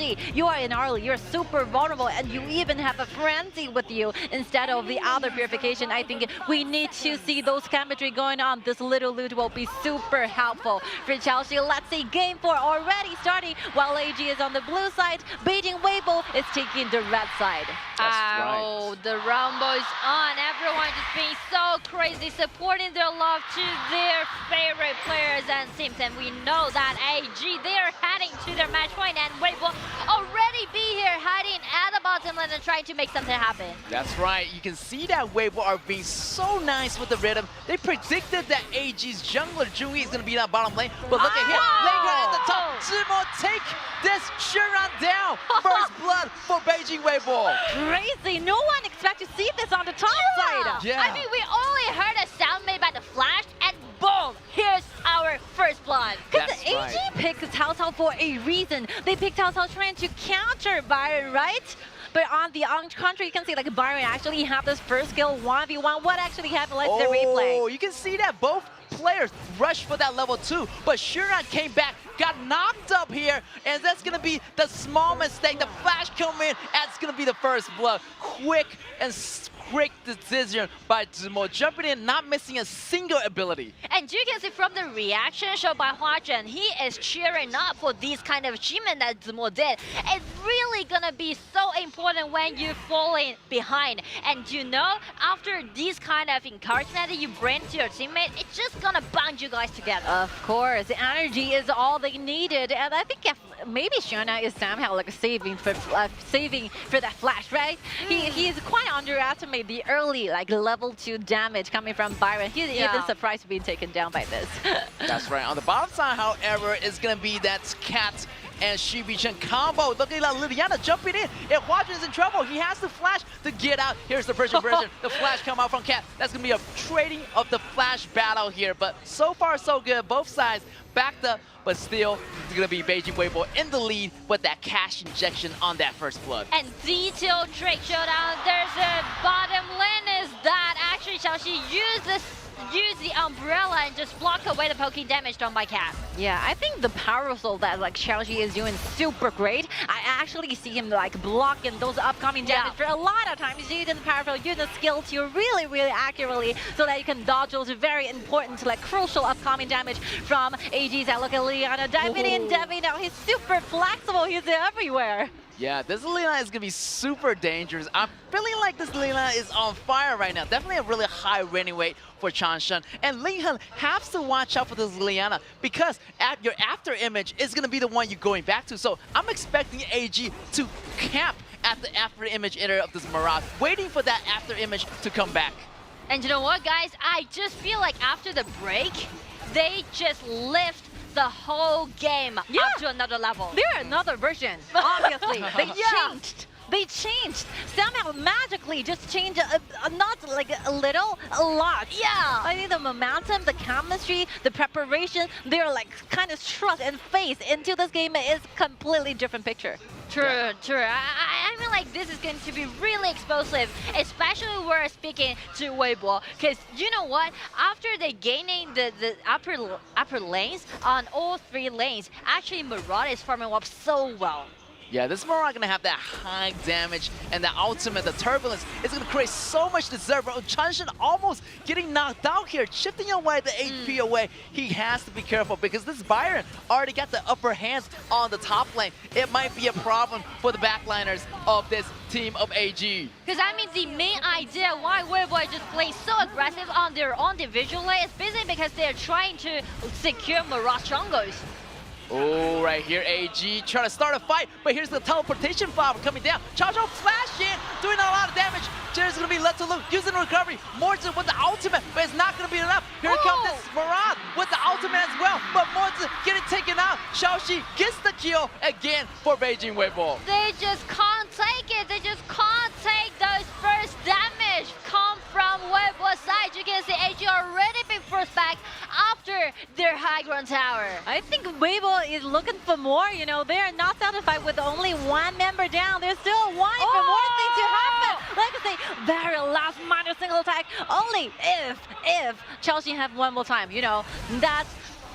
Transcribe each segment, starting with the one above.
Xiaoxi, you are in early, you're super vulnerable, and you even have a frenzy with you instead of the other purification. I think we need to see those chemistry going on. This little loot will be super helpful for Xiaoxi. Let's see, game 4 already starting while AG is on the blue side. Beijing.WB is taking the red side. Oh, the rumble is on. Everyone just being so crazy, supporting their love to their favorite players and teams. And we know that AG, they're heading to their match point, and WB will already be here hiding at the bottom lane and trying to make something happen. That's right. You can see that WB are being so nice with the rhythm. They predicted that AG's jungler Junyi is going to be that bottom lane. But look at him. Later at the top, Zimo take this Shuran down. First blood for Beijing.WB. Crazy. No one expect to see this on the top side. Yeah. I mean, we only heard a sound made by the flash, and boom, here's our first blood. Because AG picked Cao Cao for a reason. They picked Cao Cao trying to counter Byron, right? But on the contrary, you can see like Byron actually have this first kill 1v1. What actually happened? Let's see the replay. Oh, you can see that both players rushed for that level 2, but Shuran came back, got knocked up here, and that's gonna be the small mistake. The flash come in, and it's gonna be the first blood. Quick and quick decision by Zimo, jumping in, not missing a single ability. And you can see from the reaction shown by Hua Zhen, he is cheering up for this kind of achievement that Zimo did. It's really gonna be so important when you're falling behind. And you know, after this kind of encouragement that you bring to your teammate, it's just gonna bond you guys together. Of course, the energy is all they needed, and I think if maybe Shana is somehow like saving for that flash, right? He's quite underestimated the early like level 2 damage coming from Byron. He's even surprised being taken down by this. That's right. On the bottom side, however, is gonna be that Cat and Shibi-Chen combo. Look at Liliana jumping in. If Hua Zhen is in trouble, he has to flash to get out. Here's the version. The flash come out from Cat. That's gonna be a trading of the flash battle here. But so far, so good. Both sides backed up, but still, it's gonna be Beijing.WB in the lead with that cash injection on that first blood. And detailed Drake showdown. There's a bottom lane is that actually Xiaoxi use the umbrella and just block away the poking damage done by Cat. Yeah, I think the power soul that like Xiaoxi is doing super great. I actually see him like blocking those upcoming damage for a lot of times. Using the power soul, using the skill to really accurately so that you can dodge those very important, like crucial upcoming damage from AG's. I look at Liliana diving in, diving out. He's super flexible. He's everywhere. Yeah, this Liliana is going to be super dangerous. I'm feeling like this Liliana is on fire right now. Definitely a really high winning rate for Changshan. And Linghan has to watch out for this Liliana because your after image is going to be the one you're going back to. So I'm expecting AG to camp at the after image area of this Mirage, waiting for that after image to come back. And you know what, guys? I just feel like after the break, they just lift the whole game up to another level. They're another version, obviously. They changed. They changed. Somehow magically just changed, not like a little, a lot. Yeah. I think the momentum, the chemistry, the preparation, they're like kind of trust and faith into this game is completely different picture. True. I mean, like, this is going to be really explosive, especially when we're speaking to Weibo, because you know what? After they gaining the upper lanes on all 3 lanes, actually Mirage is farming up so well. Yeah, this Mirage gonna have that high damage and that ultimate, the turbulence. It's gonna create so much deserve. Changshan almost getting knocked out here, shifting away the HP away. He has to be careful because this Byron already got the upper hands on the top lane. It might be a problem for the backliners of this team of AG. Because I mean, the main idea why Weibo just playing so aggressive on their own division lane is basically because they're trying to secure Mirage jungles. Oh, right here, AG trying to start a fight, but here's the teleportation flower coming down. Cao Cao flash in, doing a lot of damage. There's gonna be left to loot, using recovery. Morton with the ultimate, but it's not gonna be enough. Here comes this Mirage with the ultimate as well, but Morton getting taken out. Xiaoxi gets the kill again for Beijing.WB. They just can't take it. They just can't take those first damage come from Weibo side. You can see AG already been forced back after their high ground tower. I think Weibo is looking for more. You know, they are not satisfied with only 1 member down. There's still wanting for more things to happen. Like I say, very last minor single attack. Only if Chelsea have one more time. You know, that's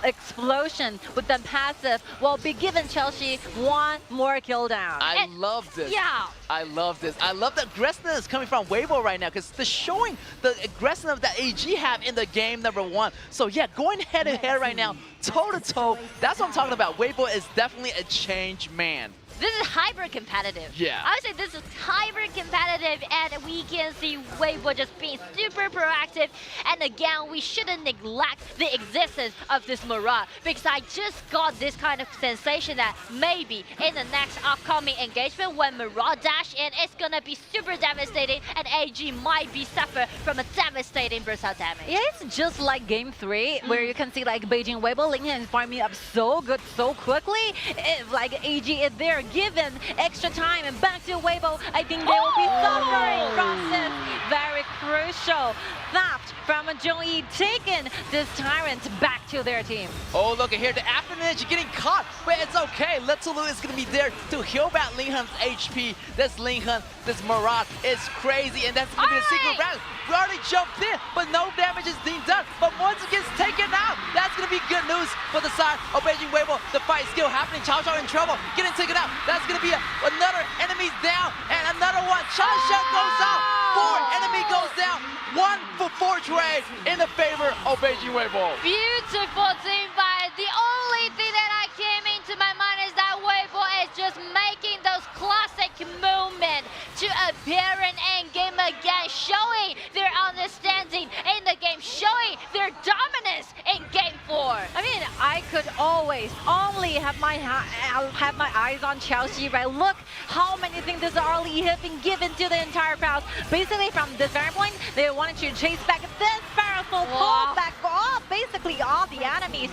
explosion with the passive will be giving Chelsea one more kill down. I love this. Yeah. I love this. I love the aggressiveness coming from Weibo right now because they're showing the aggressiveness that AG have in the game #1. So yeah, going head to head right now, toe to toe. That's what I'm talking about. Weibo is definitely a changed man. This is hyper competitive. Yeah. I would say this is hyper competitive, and we can see Weibo just being super proactive. And again, we shouldn't neglect the existence of this Mirage, because I just got this kind of sensation that maybe in the next upcoming engagement, when Mirage dash in, it's gonna be super devastating, and AG might be suffer from a devastating burst out damage. Yeah, it's just like game 3, where you can see like Beijing Weibo Lincoln is farming up so good so quickly. If like AG is there, given extra time and back to Weibo, I think they will be suffering from this very crucial theft from Joey, taking this Tyrant back to their team. Oh, look at here, the Afternoon getting caught, but it's okay. Letulu is going to be there to heal back Linghan's HP. This Linghan, this Mirage is crazy, and that's going to be a secret round. We already jumped in, but no damage is being done. But once it gets taken out, that's going to be good news for the side of Beijing Weibo. The fight is still happening. Chao Chao in trouble, getting taken out. That's going to be another enemy down, and another one. Chao Chao goes out. 4 enemy goes down. 1 for 4 trade in the favor of Beijing Weibo. Beautiful team fight. The only thing that I came into my mind is that Weibo is just making those classic movements to appear in endgame again, showing their understanding in the game, showing their dominance in game 4. I mean, I could always only have my eyes on Chelsea, right? Look how many things this early have been given to the entire crowd. Basically, from this very point, they wanted to chase back this powerful pull back basically all the enemies.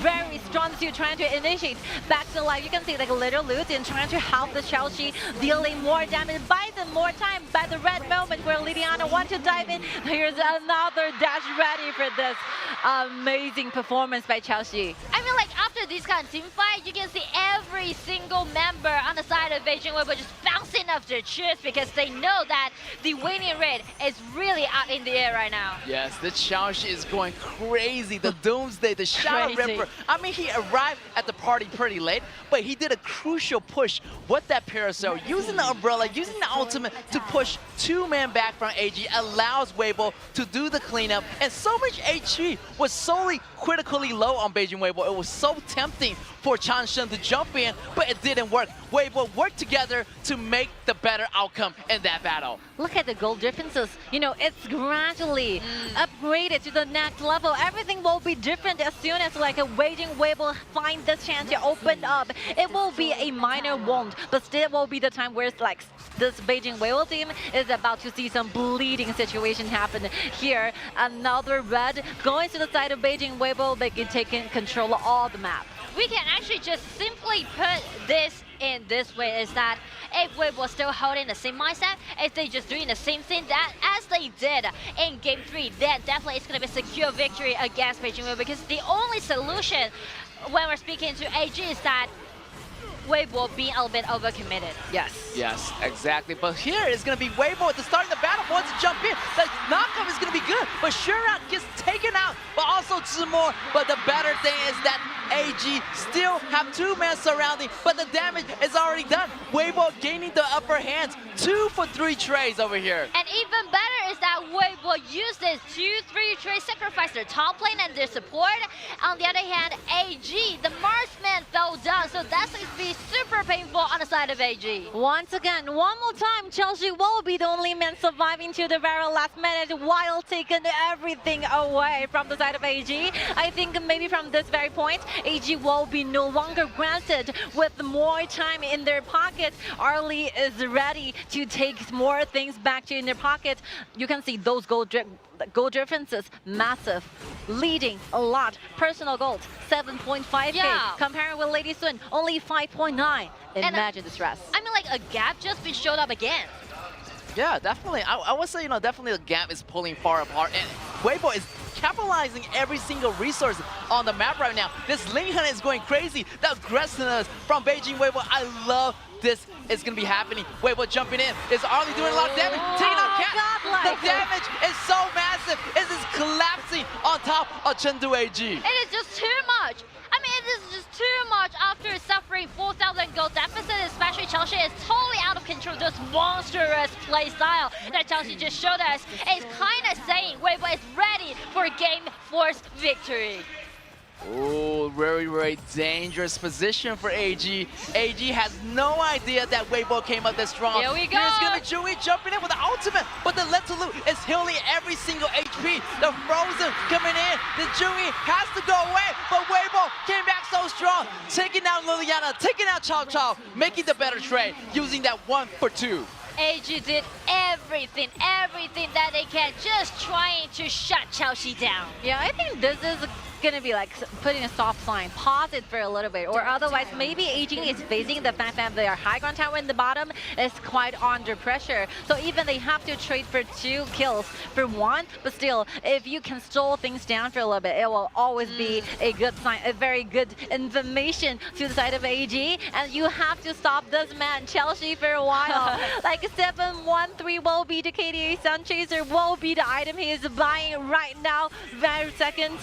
Very strong to trying to initiate back to life. You can see like a little loot and trying to help the Chelsea, dealing more damage, buy them more time by the red moment where Liliana wants to dive in. Here's another dash ready for this amazing performance by Chelsea. I mean, like, after this kind of team fight, you can see every single member on the side of Beijing Weibo just bouncing off their chairs because they know that the winning rate is really out in the air right now. Yes, the Chelsea is going crazy. The Doomsday, the Shadow Ripper. I mean, he arrived at the party pretty late, but he did a crucial push with that Parasol, using the Umbrella, using the ultimate to push 2 men back from AG, allows Weibo to do the cleanup, and so much HP was solely critically low on Beijing Weibo. It was so tempting for Chanshen to jump in, but it didn't work. Weibo worked together to make the better outcome in that battle. Look at the gold differences. You know, it's gradually upgraded to the next level. Everything will be different as soon as like a Beijing Weibo find this chance to open up. It will be a minor wound, but still will be the time where it's like this Beijing Weibo team is about to see some bleeding situation happen here. Another red going to the side of Beijing Weibo. They can take control of all the map. We can actually just simply put this in this way, is that if Weibo was still holding the same mindset, if they just doing the same thing that as they did in game 3, then definitely it's going to be a secure victory against Beijing Weibo, because the only solution when we're speaking to AG is that Weibo being a little bit overcommitted. Yes. Yes, exactly. But here it's going to be Weibo at the start of the battle. Wants to jump in. The knockoff is going to be good, but Shurak gets taken out, but also Zimor. But the better thing is that AG still have 2 men surrounding, but the damage is already done. Weibo gaining the upper hands. 2 for 3 trays over here. And even better is that Weibo used this 2-3 trade, sacrifice their top lane and their support. On the other hand, AG, the marksman fell down, so that's going to be super painful on the side of AG. Once again, one more time, Chelsea will be the only man surviving to the very last minute while taking everything away from the side of AG. I think maybe from this very point, AG will be no longer granted with more time in their pocket. Arlie is ready to take more things back to in their pocket. You can see those gold differences, massive, leading a lot. Personal gold, 7.5k. Yeah. Comparing with Lady Sun, only 5.9. Imagine the stress. I mean, like, a gap just been showed up again. Yeah, definitely. I would say, you know, definitely the gap is pulling far apart, and Weibo is capitalizing every single resource on the map right now. This Linghan is going crazy. The aggressiveness from Beijing Weibo, I love this is going to be happening. Weibo jumping in. Is Arlie doing a lot of damage? Taking out Cat. The damage is so massive. It is collapsing on top of Chengdu.AG. It is just too much. I mean, it is just too much after suffering 4,000 goal deficit, especially Chelsea is totally out of control. This monstrous play style that Chelsea just showed us is kind of saying Weibo is ready for game force victory. Oh, very, very dangerous position for AG. AG has no idea that Weibo came up this strong. Here we go. Here's gonna Jui jumping in with the ultimate, but the Letulu is healing every single HP. The Frozen coming in. The Jui has to go away, but Weibo came back so strong, taking out Liliana, taking out Chow Chow, making the better trade, using that 1 for 2. AG did everything that they can, just trying to shut Chelsea down. Yeah, I think this is gonna be like putting a soft sign, pause it for a little bit, or otherwise maybe AG is facing the fact that their high ground tower in the bottom is quite under pressure. So even they have to trade for 2 kills for 1, but still, if you can slow things down for a little bit, it will always be a good sign, a very good information to the side of AG. And you have to stop this man, Chelsea, for a while. Like 7-1-3 will be the KDA Sun Chaser, will be the item he is buying right now, very second.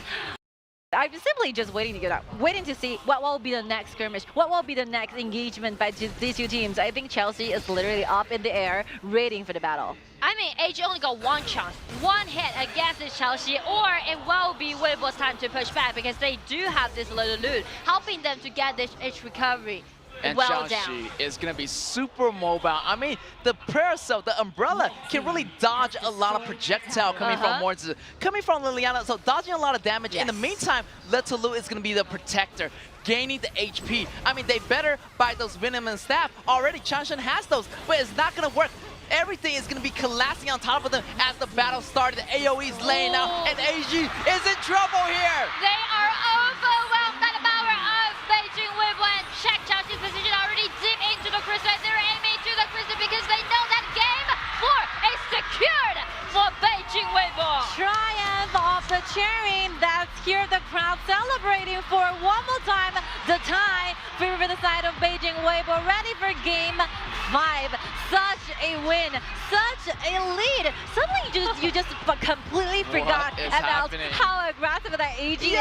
I'm simply just waiting to get out, waiting to see what will be the next skirmish, what will be the next engagement by these 2 teams. I think Chelsea is literally up in the air, waiting for the battle. I mean, AG only got 1 chance, 1 hit against this Chelsea, or it will be Weibo's time to push back because they do have this little loot, helping them to get this H recovery. And well Chelsea is going to be super mobile. I mean, the Parasol, the Umbrella, can really dodge a lot of projectile coming from Mortis, coming from Liliana, so dodging a lot of damage. Yes. In the meantime, Letulu is going to be the protector, gaining the HP. I mean, they better buy those Venom and Staff. Already, Chanshan has those, but it's not going to work. Everything is going to be collapsing on top of them as the battle started. The AoE is laying out, and AG is in trouble here. They are overwhelmed by the power of Beijing Weibo, and check Chelsea's position already deep into the crystal. They're aiming to the crystal because they know that game 4 is secured for Beijing Weibo. Triumph of the cheering. That's here the crowd celebrating for one more time. The tie for the side of Beijing Weibo, ready for game 5. Such a win, such a lead. Suddenly you just completely forgot about happening? how aggressive that AG is being.